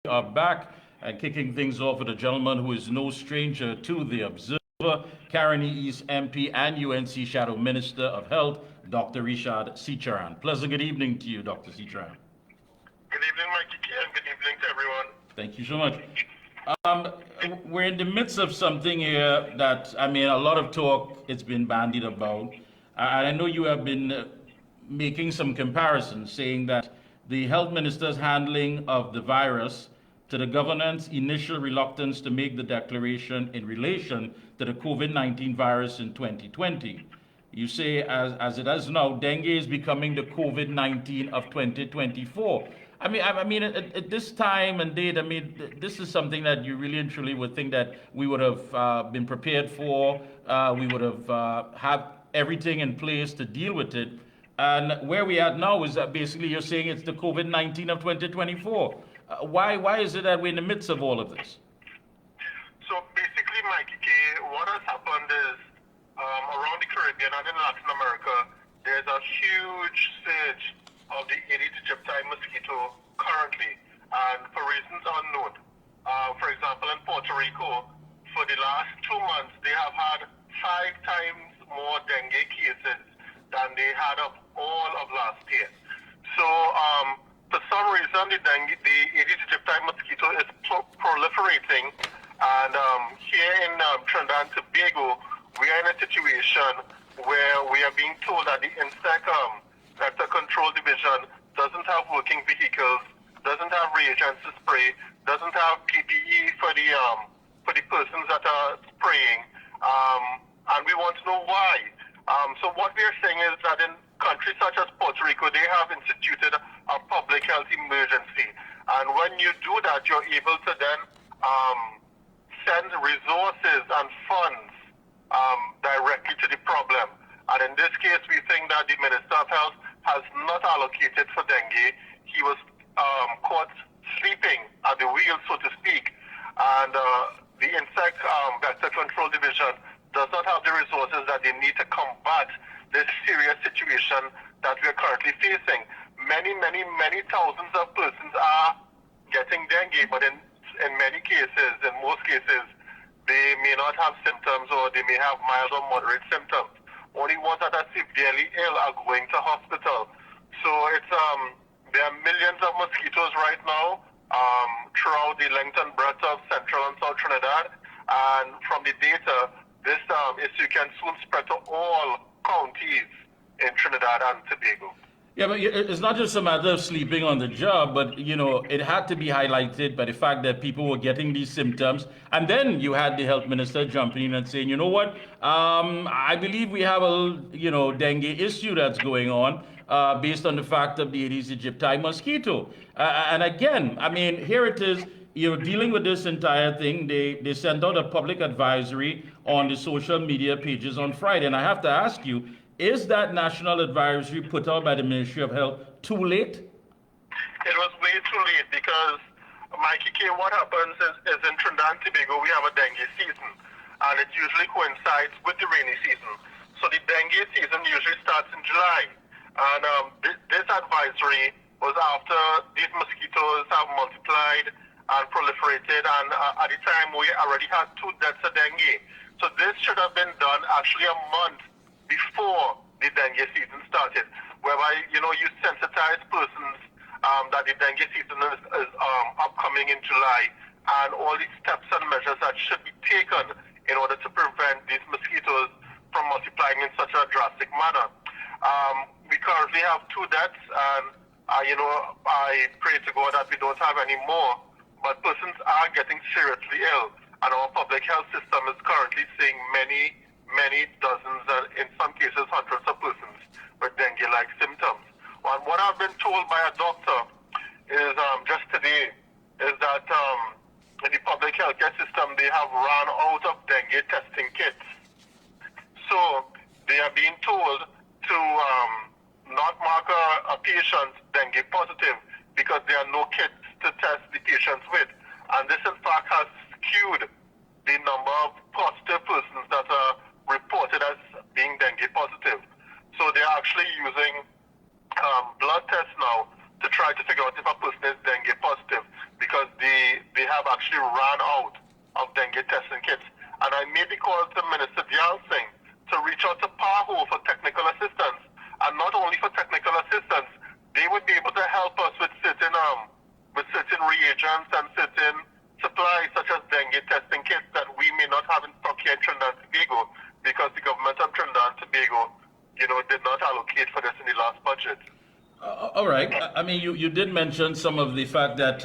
Are back and kicking things off with a gentleman who is no stranger to the Observer, Caroni East MP and UNC Shadow Minister of Health, Dr. Rishad Seecharan. Pleasant good evening to you, Dr. Seecharan. Good evening, Mikee, and good evening to everyone. Thank you so much. We're in the midst of something here that, a lot of talk it's been bandied about. And I know you have been making some comparisons, saying that the health minister's handling of the virus to the government's initial reluctance to make the declaration in relation to the COVID-19 virus in 2020. You say, as it is now, dengue is becoming the COVID-19 of 2024. At this time and date, this is something that you really and truly would think that we would have been prepared for. We would have had everything in place to deal with it. And where we are now is that basically you're saying it's the COVID-19 of 2024. Why is it that we're in the midst of all of this? So basically, Mikey, what has happened is around the Caribbean and in Latin America, there's a huge surge of the Aedes aegypti mosquito currently, and for reasons unknown. For example, in Puerto Rico, for the last 2 months, they have had 5 times more dengue cases than they had of all of last year. So for some reason, the Aedes aegypti mosquito is proliferating, and here in Trinidad and Tobago, we are in a situation where we are being told that the insect vector control division doesn't have working vehicles, doesn't have reagents to spray, doesn't have PPE for the persons that are spraying, and we want to know why. So what we are saying is that in countries such as Puerto Rico, they have instituted a public health emergency. And when you do that, you're able to then send resources and funds directly to the problem. And in this case, we think that the Minister of Health has not allocated for dengue. He was caught sleeping at the wheel, so to speak. And the insect vector control division does not have the resources that they need to combat this serious situation that we are currently facing. Many thousands of persons are getting dengue, but in many cases, in most cases, they may not have symptoms, or they may have mild or moderate symptoms. Only ones that are severely ill are going to hospital. So it's there are millions of mosquitoes right now throughout the length and breadth of Central and South Trinidad. And from the data, this issue can soon spread to all counties in Trinidad and Tobago. Yeah, but it's not just a matter of sleeping on the job, but, it had to be highlighted by the fact that people were getting these symptoms. And then you had the health minister jumping in and saying, you know what, I believe we have a, dengue issue that's going on based on the fact of the Aedes aegypti mosquito. And again, here it is, dealing with this entire thing. They sent out a public advisory on the social media pages on Friday. And I have to ask you, is that national advisory put out by the Ministry of Health too late? It was way too late because, Mikey K, what happens is in Trinidad and Tobago we have a dengue season, and it usually coincides with the rainy season. So the dengue season usually starts in July, and this advisory was after these mosquitoes have multiplied and proliferated, and at the time we already had 2 deaths of dengue. So this should have been done actually a month before the dengue season started, whereby you sensitize persons that the dengue season is upcoming in July, and all these steps and measures that should be taken in order to prevent these mosquitoes from multiplying in such a drastic manner. We currently have 2 deaths, and I pray to God that we don't have any more, but persons are getting seriously ill, and our public health system is currently seeing many dozens, and in some cases hundreds of persons with dengue-like symptoms. And what I've been told by a doctor is just today is that in the public healthcare system they have run out of dengue testing kits. So they are being told to not mark a patient dengue positive because there are no kits to test the patients with. And this in fact has skewed the number of positive persons that are reported as being dengue positive. So they're actually using blood tests now to try to figure out if a person is dengue positive, because the dengue testing kits. And I made the call to Minister Dial Singh to reach out to PAHO for technical assistance. And not only for technical assistance, they would be able to help us with certain reagents and certain supplies such as dengue testing kits that we may not have in stock here in Trinidad and Tobago because the government of Trinidad and Tobago, did not allocate for this in the last budget. All right. I mean, you did mention some of the fact that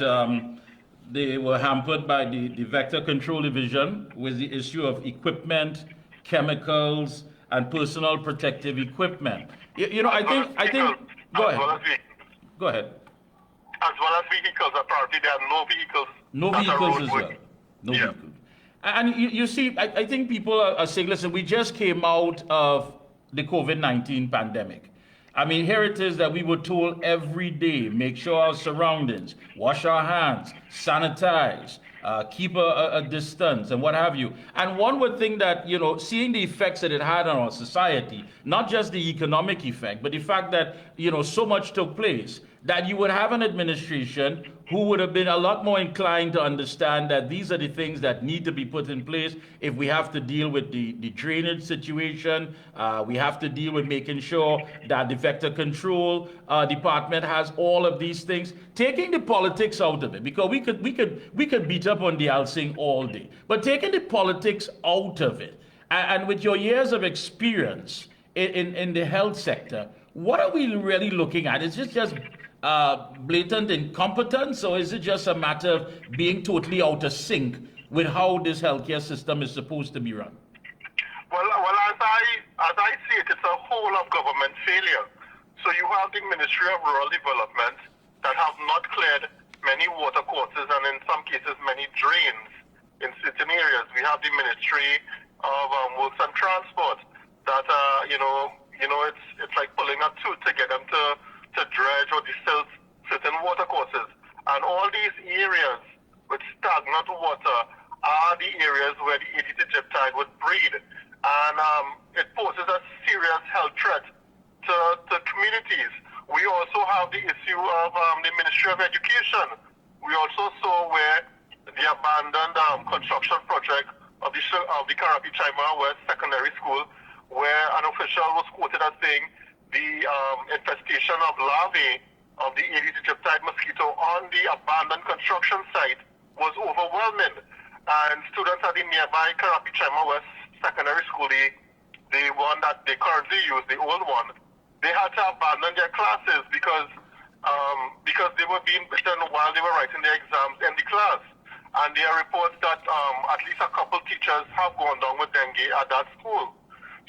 they were hampered by the Vector Control Division with the issue of equipment, chemicals, and personal protective equipment. I think. Go ahead. Go ahead. As well as vehicles, apparently there are no vehicles. No vehicles as well. No vehicles. And you see, I think people are saying, listen, we just came out of the COVID-19 pandemic. I mean, here it is that we were told every day, make sure our surroundings, wash our hands, sanitize, keep a distance and what have you. And one would think that, seeing the effects that it had on our society, not just the economic effect, but the fact that, so much took place, that you would have an administration who would have been a lot more inclined to understand that these are the things that need to be put in place if we have to deal with the drainage situation. We have to deal with making sure that the vector control department has all of these things, taking the politics out of it, because we could beat up on the Alsing all day, but taking the politics out of it, and with your years of experience in the health sector, what are we really looking at? Is it just blatant incompetence, or is it just a matter of being totally out of sync with how this healthcare system is supposed to be run? Well, as I see it, it's a whole of government failure. So you have the Ministry of Rural Development that have not cleared many water courses and in some cases many drains in certain areas. We have the Ministry of Works and Transport that it's like pulling a tooth to get them to dredge or distill certain water courses. And all these areas with stagnant water are the areas where the Aedes aegypti would breed. And it poses a serious health threat to communities. We also have the issue of the Ministry of Education. We also saw where the abandoned construction project of the Karapi Chaima West Secondary School, where an official was quoted as saying the infestation of larvae of the Aedes aegypti mosquito on the abandoned construction site was overwhelming. And students at the nearby Karapi Chaima West Secondary School, the one that they currently use, the old one, they had to abandon their classes because they were being bitten while they were writing their exams in the class. And there are reports that at least a couple teachers have gone down with dengue at that school.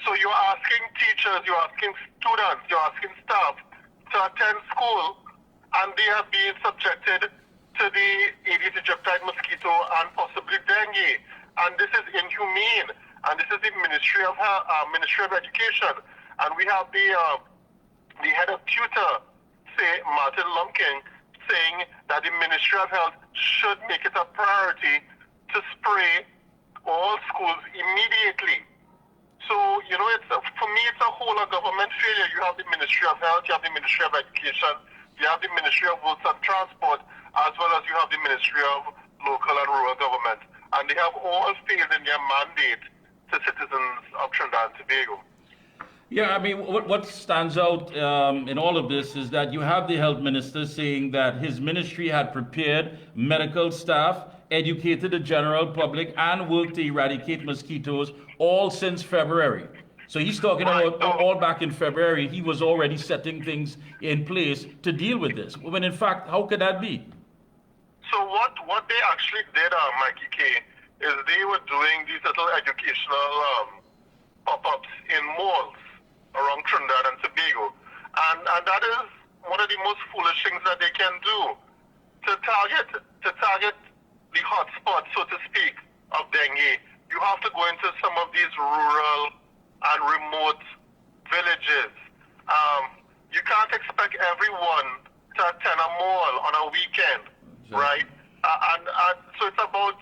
So you're asking teachers, you're asking students, you're asking staff to attend school, and they are being subjected to the Aedes aegypti mosquito and possibly dengue. And this is inhumane. And this is the Ministry of Education. And we have the head of tutor, Martin Lumpkin, saying that the Ministry of Health should make it a priority to spray all schools immediately. So, for me, it's a whole of government failure. You have the Ministry of Health, you have the Ministry of Education, you have the Ministry of Works and Transport, as well as you have the Ministry of Local and Rural Government. And they have all failed in their mandate to citizens of Trinidad and Tobago. Yeah, I mean, what stands out in all of this is that you have the health minister saying that his ministry had prepared medical staff, educated the general public, and worked to eradicate mosquitoes all since February. So he's talking about all back in February, he was already setting things in place to deal with this. When in fact, how could that be? So what they actually did, Mikey K, is they were doing these little educational pop-ups in malls around Trinidad and Tobago. And that is one of the most foolish things that they can do. To target the hotspot, so to speak, of dengue, you have to go into some of these rural and remote villages. You can't expect everyone to attend a mall on a weekend, right? And so it's about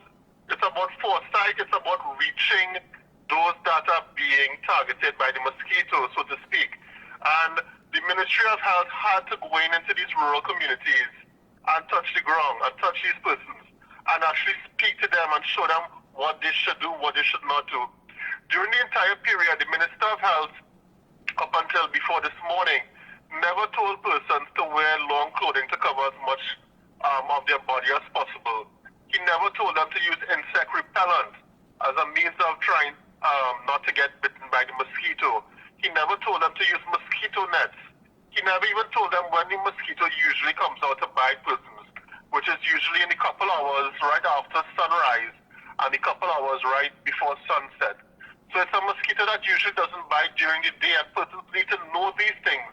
foresight, it's about reaching those that are being targeted by the mosquitoes, so to speak. And the Ministry of Health had to go into these rural communities and touch the ground and touch these persons and actually speak to them and show them what they should do, what they should not do. During the entire period, the Minister of Health, up until before this morning, never told persons to wear long clothing to cover as much of their body as possible. He never told them to use insect repellent as a means of trying not to get bitten by the mosquito. He never told them to use mosquito nets. He never even told them when the mosquito usually comes out to bite persons, which is usually in a couple hours right after sunrise and a couple hours right before sunset. So it's a mosquito that usually doesn't bite during the day, and persons need to know these things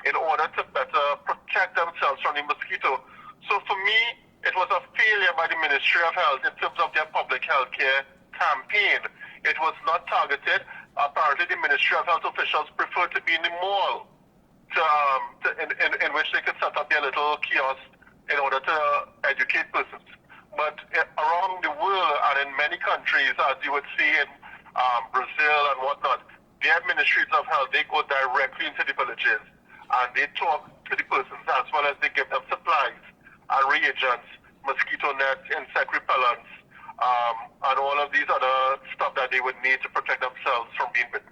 in order to better protect themselves from the mosquito. So for me, it was a failure by the Ministry of Health in terms of their public health care campaign. It was not targeted. Apparently, the Ministry of Health officials prefer to be in the mall in which they could set up their little kiosk in order to educate persons. But around the world and in many countries, as you would see in Brazil and whatnot, their ministries of health, they go directly into the villages and they talk to the persons as well as they give them supplies and reagents, mosquito nets, insect repellents, and all of these other stuff that they would need to protect themselves from being bitten.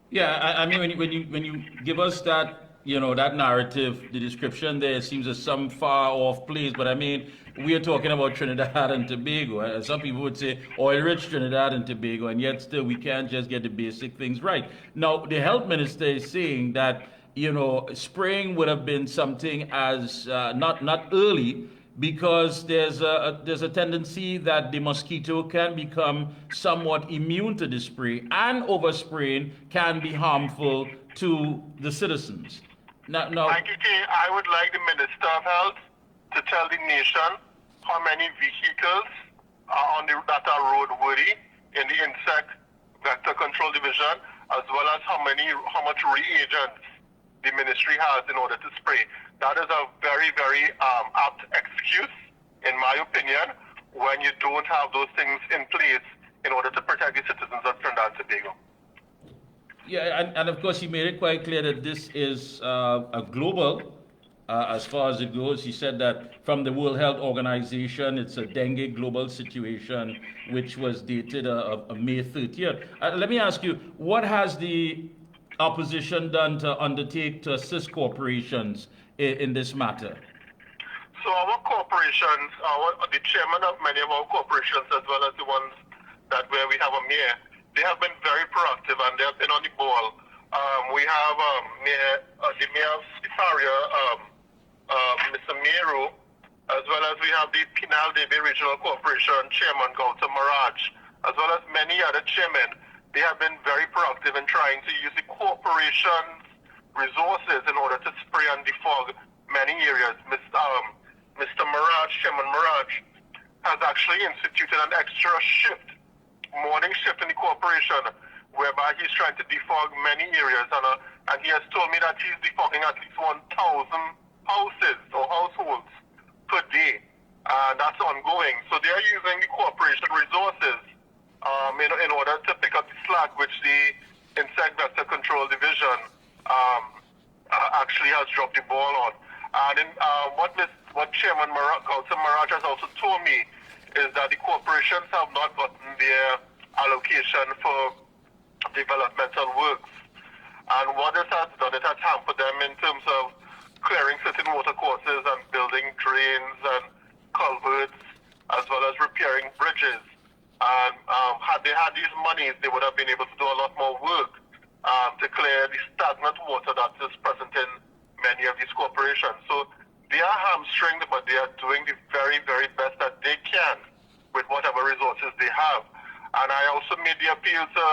Yeah, I mean, when you give us that, that narrative, the description there seems as some far off place, but I mean, we are talking about Trinidad and Tobago. Some people would say oil-rich Trinidad and Tobago, and yet still we can't just get the basic things right. Now, the health minister is saying that, spraying would have been something as not early, because there's a tendency that the mosquito can become somewhat immune to the spray, and overspraying can be harmful to the citizens. Now, Mikee, I would like the Minister of Health to tell the nation how many vehicles are that are roadworthy in the insect vector control division, as well as how much reagents the ministry has in order to spray. That is a very, very apt excuse, in my opinion, when you don't have those things in place in order to protect the citizens of Trinidad and Tobago. yeah, and of course he made it quite clear that this is a global, as far as it goes. He said that from the World Health Organization, it's a dengue global situation, which was dated May 30th. Let me ask you, what has the opposition done to undertake to assist corporations in this matter? So our corporations, the chairman of many of our corporations, as well as the ones where we have a mayor, they have been very proactive and they have been on the ball. We have the mayor of Siparia, Mr. Meru, as well as we have the Pinal Debe Regional Corporation Chairman Gautam Maraj, as well as many other chairmen. They have been very proactive in trying to use the corporation's resources in order to spray and defog many areas. Mr. Maraj, Chairman Maraj, has actually instituted an extra shift, morning shift in the corporation, whereby he's trying to defog many areas, and he has told me that he's defogging at least 1,000 houses or households per day, and that's ongoing. So they are using the corporation resources in order to pick up the slack, which the Insect Vector Control Division actually has dropped the ball on. And what Chairman Gautam Maraj has also told me is that the corporations have not gotten their allocation for developmental works. And what this has done, it has hampered them in terms of clearing certain water courses and building drains and culverts, as well as repairing bridges. And had they had these monies, they would have been able to do a lot more work to clear the stagnant water that is present in many of these corporations. So they are hamstringed, but they are doing the very, very best that they can with whatever resources they have. And I also made the appeal to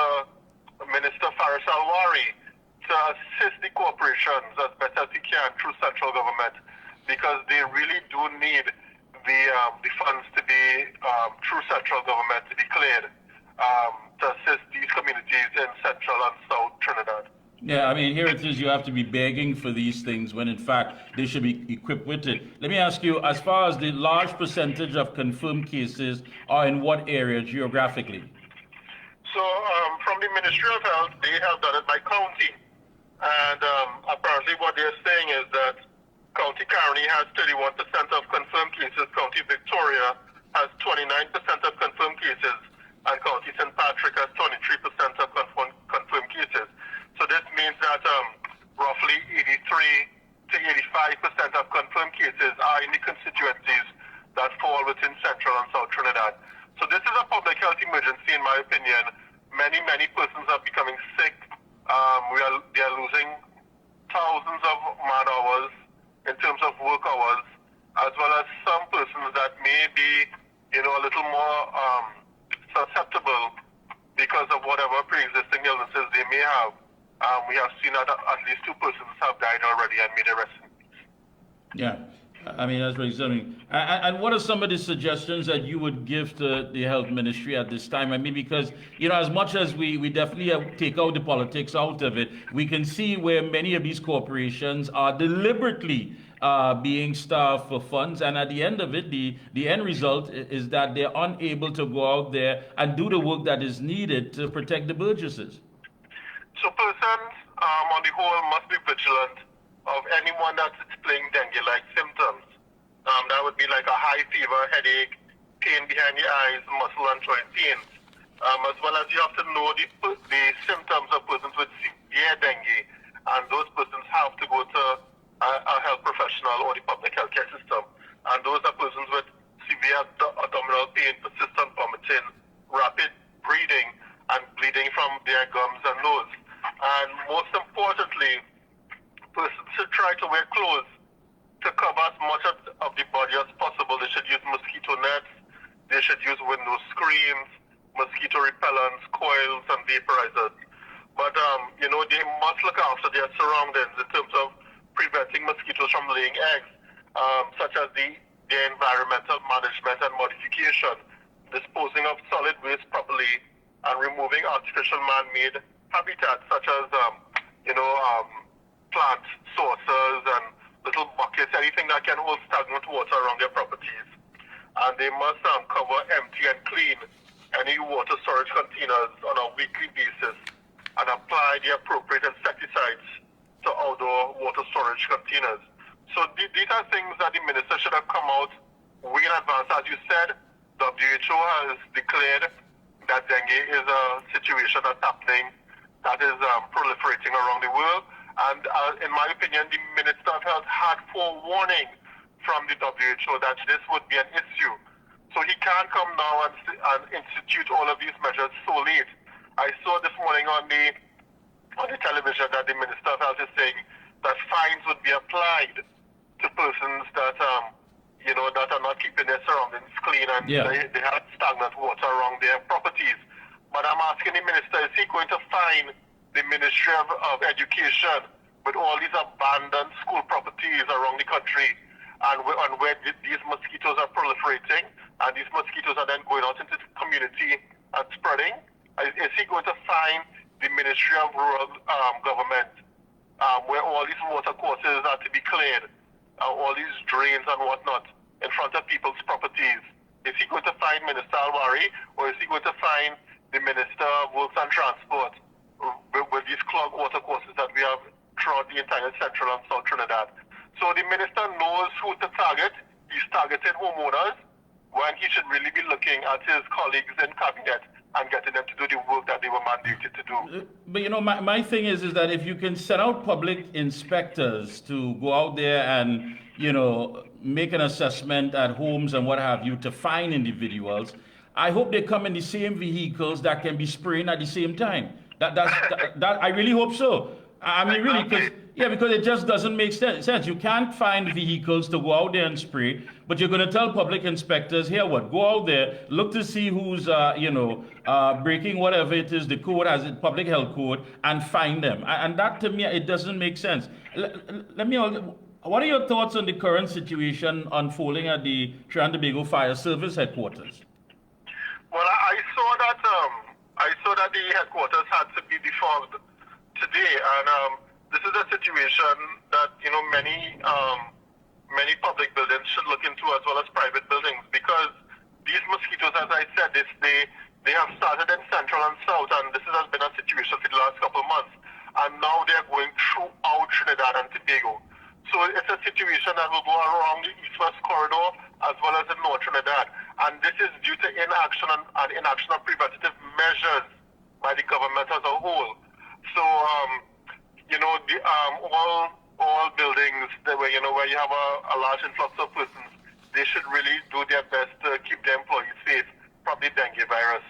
Minister Faris Alwari to assist the corporations as best as he can through central government, because they really do need the funds to be through central government to be cleared to assist these communities in central and south Trinidad. Yeah, I mean, here it is, you have to be begging for these things when in fact they should be equipped with it. Let me ask you, as far as the large percentage of confirmed cases are in what area geographically? So from the Ministry of Health, they have done it by county. And apparently what they're saying is that County Caroni has 31% of confirmed cases, County Victoria has 29% of confirmed cases, and are in the constituencies that fall within Central and South Trinidad. So this is a public health emergency, in my opinion. Many persons are becoming sick. They are losing thousands of man hours in terms of work hours, as well as some persons that may be, a little more susceptible because of whatever pre-existing illnesses they may have. We have seen that at least 2 persons have died already, and may they rest in peace. Yeah, I mean, that's very something. And what are some of the suggestions that you would give to the health ministry at this time? I mean, because, as much as we definitely take out the politics out of it, we can see where many of these corporations are deliberately being starved for funds. And at the end of it, the end result is that they're unable to go out there and do the work that is needed to protect the Burgesses. So persons, on the whole, must be vigilant of anyone that's displaying dengue-like symptoms. That would be like a high fever, headache, pain behind the eyes, muscle and joint pains. As well as you have to know the symptoms of persons with severe dengue, and those persons have to go to a health professional or the public health care system. And those are persons with severe abdominal pain, persistent vomiting, rapid breathing, and bleeding from their gums and nose. And most importantly, persons should try to wear clothes to cover as much of the body as possible. They should use mosquito nets, they should use window screens, mosquito repellents, coils, and vaporizers. But, they must look after their surroundings in terms of preventing mosquitoes from laying eggs, such as their environmental management and modification, disposing of solid waste properly, and removing artificial man-made habitats such as, plant sources and little buckets, anything that can hold stagnant water around their properties. And they must cover, empty, and clean any water storage containers on a weekly basis and apply the appropriate insecticides to outdoor water storage containers. So these are things that the minister should have come out way in advance. As you said, WHO has declared that dengue is a situation that's happening, that is proliferating around the world. And in my opinion, the Minister of Health had forewarning from the WHO that this would be an issue. So he can't come now and institute all of these measures so late. I saw this morning on the television that the Minister of Health is saying that fines would be applied to persons that that are not keeping their surroundings clean, and they have stagnant water around their properties. But I'm asking the minister, is he going to fine the Ministry of Education with all these abandoned school properties around the country, and where these mosquitoes are proliferating, and these mosquitoes are then going out into the community and spreading? Is he going to fine the Ministry of Rural Government, where all these water courses are to be cleared, all these drains and whatnot in front of people's properties? Is he going to fine Minister Alwari, or is he going to fine the Minister of Works and Transport with these clogged water courses that we have throughout the entire Central and South Trinidad? So the minister knows who to target. He's targeting homeowners when he should really be looking at his colleagues in cabinet and getting them to do the work that they were mandated to do. But my thing is that if you can send out public inspectors to go out there and make an assessment at homes and what have you to find individuals, I hope they come in the same vehicles that can be spraying at the same time. That I really hope so. I mean, really, because it just doesn't make sense. You can't find vehicles to go out there and spray, but you're going to tell public inspectors, here, go out there, look to see who's, breaking whatever it is, the code has it, public health code, and find them. And that, to me, it doesn't make sense. What are your thoughts on the current situation unfolding at the Trinidad and Tobago Fire Service headquarters? Well, I saw that the headquarters had to be defogged today, and this is a situation that many public buildings should look into, as well as private buildings, because these mosquitoes, as I said, they have started in Central and South, and this has been a situation for the last couple of months, and now they are going throughout Trinidad and Tobago. So it's a situation that will go around the east-west corridor as well as in North Trinidad, and this is due to inaction and inaction of preventative measures by the government as a whole. So, all buildings that where where you have a large influx of persons, they should really do their best to keep their employees safe from the dengue virus.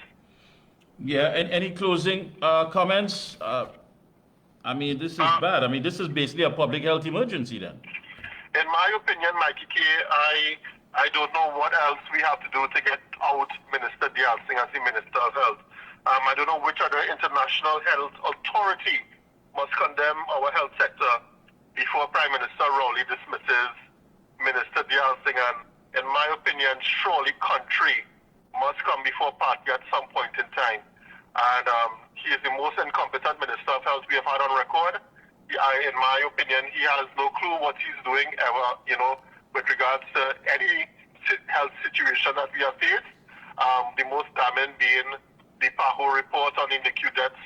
Yeah, and any closing comments? I mean, this is bad. I mean, this is basically a public health emergency then. In my opinion, Mikey K, I don't know what else we have to do to get out Minister Dialsing as the Minister of Health. I don't know which other international health authority must condemn our health sector before Prime Minister Rowley dismisses Minister Dialsing. And in my opinion, surely country must come before party at some point in time. And he is the most incompetent Minister of Health we have had on record. In my opinion, he has no clue what he's doing ever, with regards to any health situation that we have faced. The most damning being the PAHO report on the NICU deaths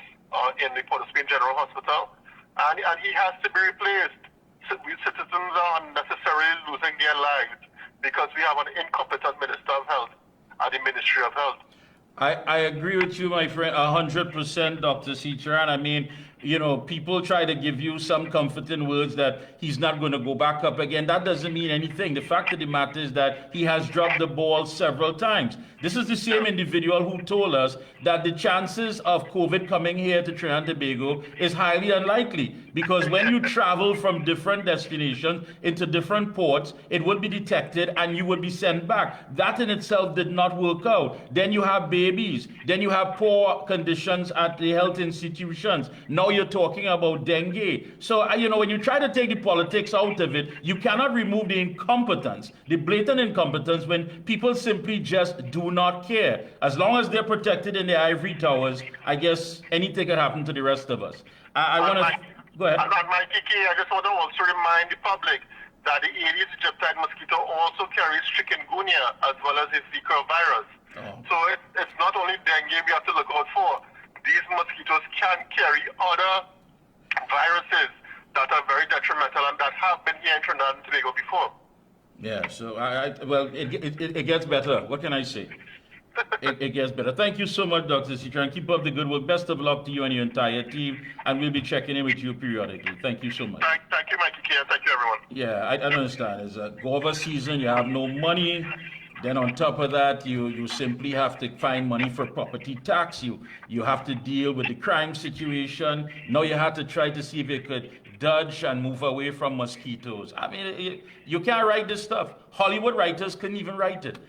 in the Port of Spain General Hospital. And he has to be replaced. Citizens are unnecessarily losing their lives because we have an incompetent Minister of Health at the Ministry of Health. I agree with you, my friend, 100%, Dr. Seecharan. I mean, people try to give you some comforting words that he's not going to go back up again. That doesn't mean anything. The fact of the matter is that he has dropped the ball several times. This is the same individual who told us that the chances of COVID coming here to Trinidad and Tobago is highly unlikely because when you travel from different destinations into different ports, it would be detected and you would be sent back. That in itself did not work out. Then you have babies. Then you have poor conditions at the health institutions. Now you're talking about dengue. So, when you try to take the politics out of it, you cannot remove the incompetence, the blatant incompetence when people simply just do not care. As long as they're protected in their ivory towers, I guess anything can happen to the rest of us. I want to... Go ahead. And Mikey K, I just want to also remind the public that the Aedes aegypti mosquito also carries chikungunya as well as the Zika virus. Oh. So it's not only dengue we have to look out for. These mosquitoes can carry other viruses that are very detrimental and that have been here in Trinidad and Tobago before. Yeah, so it gets better. What can I say? It gets better. Thank you so much, Dr. Seecharan. Keep up the good work. Best of luck to you and your entire team, and we'll be checking in with you periodically. Thank you so much. Thank you, Mikey K, and thank you, everyone. Yeah, I understand. It's a guava season. You have no money. Then on top of that, you simply have to find money for property tax. You have to deal with the crime situation. Now you have to try to see if you could dodge and move away from mosquitoes. I mean, you can't write this stuff. Hollywood writers couldn't even write it.